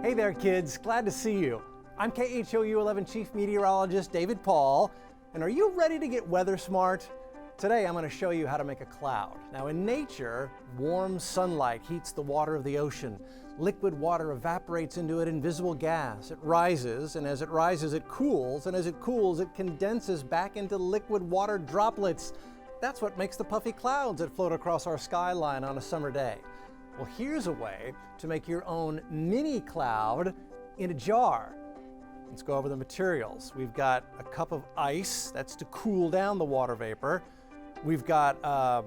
Hey there, kids. Glad to see you. I'm KHOU 11 Chief Meteorologist David Paul, and are you ready to get weather smart? Today I'm going to show you how to make a cloud. Now in nature, warm sunlight heats the water of the ocean. Liquid water evaporates into an invisible gas. It rises, and as it rises it cools, and as it cools it condenses back into liquid water droplets. That's what makes the puffy clouds that float across our skyline on a summer day. Well, here's a way to make your own mini cloud in a jar. Let's go over the materials. We've got a cup of ice, that's to cool down the water vapor. We've got a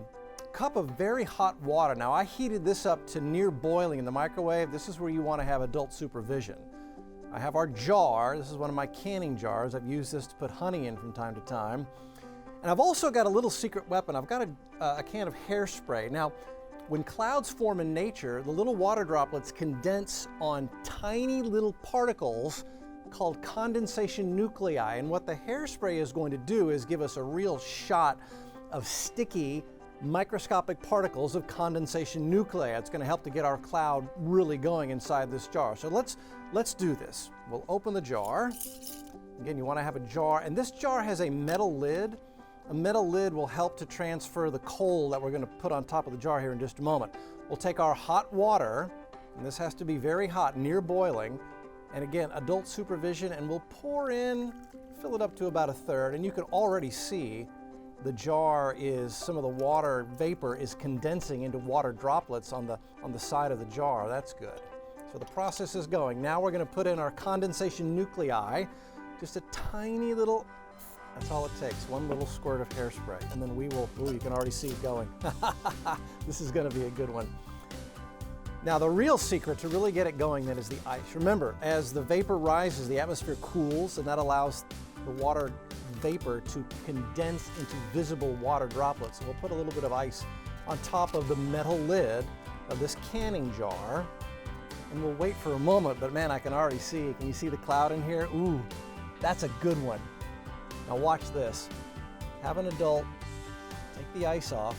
cup of very hot water. Now I heated this up to near boiling in the microwave. This is where you want to have adult supervision. I have our jar. This is one of my canning jars. I've used this to put honey in from time to time. And I've also got a little secret weapon. I've got a can of hairspray. Now, when clouds form in nature, the little water droplets condense on tiny little particles called condensation nuclei. And what the hairspray is going to do is give us a real shot of sticky microscopic particles of condensation nuclei. It's going to help to get our cloud really going inside this jar. So let's do this. We'll open the jar. Again, you want to have a jar, and this jar has a metal lid. A metal lid will help to transfer the coal that we're going to put on top of the jar here in just a moment. We'll take our hot water, and this has to be very hot, near boiling, and again, adult supervision, and we'll pour in, fill it up to about a third, and you can already see the jar is, some of the water vapor is condensing into water droplets on the side of the jar. That's good. So the process is going. Now we're going to put in our condensation nuclei, just a tiny little. That's all it takes, one little squirt of hairspray, and then we will, ooh, you can already see it going. This is going to be a good one. Now the real secret to really get it going then is the ice. Remember, as the vapor rises, the atmosphere cools, and that allows the water vapor to condense into visible water droplets. So we'll put a little bit of ice on top of the metal lid of this canning jar, and we'll wait for a moment, but man, I can already see, can you see the cloud in here? Ooh, that's a good one. Now watch this. Have an adult take the ice off.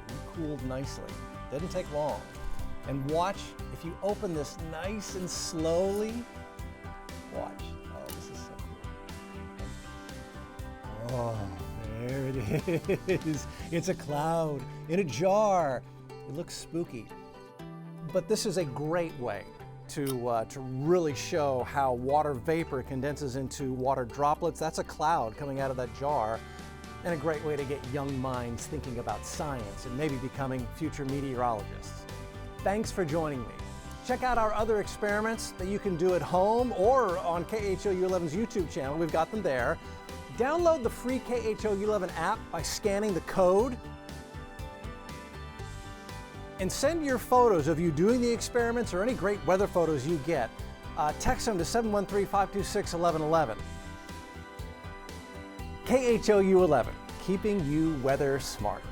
It's cooled nicely. Doesn't take long. And watch, if you open this nice and slowly, watch. Oh, this is so cool. Oh, there it is. It's a cloud in a jar. It looks spooky. But this is a great way to really show how water vapor condenses into water droplets. That's a cloud coming out of that jar, and a great way to get young minds thinking about science and maybe becoming future meteorologists. Thanks for joining me. Check out our other experiments that you can do at home or on KHOU 11's YouTube channel. We've got them there. Download the free KHOU 11 app by scanning the code, and send your photos of you doing the experiments or any great weather photos you get. Text them to 713-526-1111. KHOU 11, keeping you weather smart.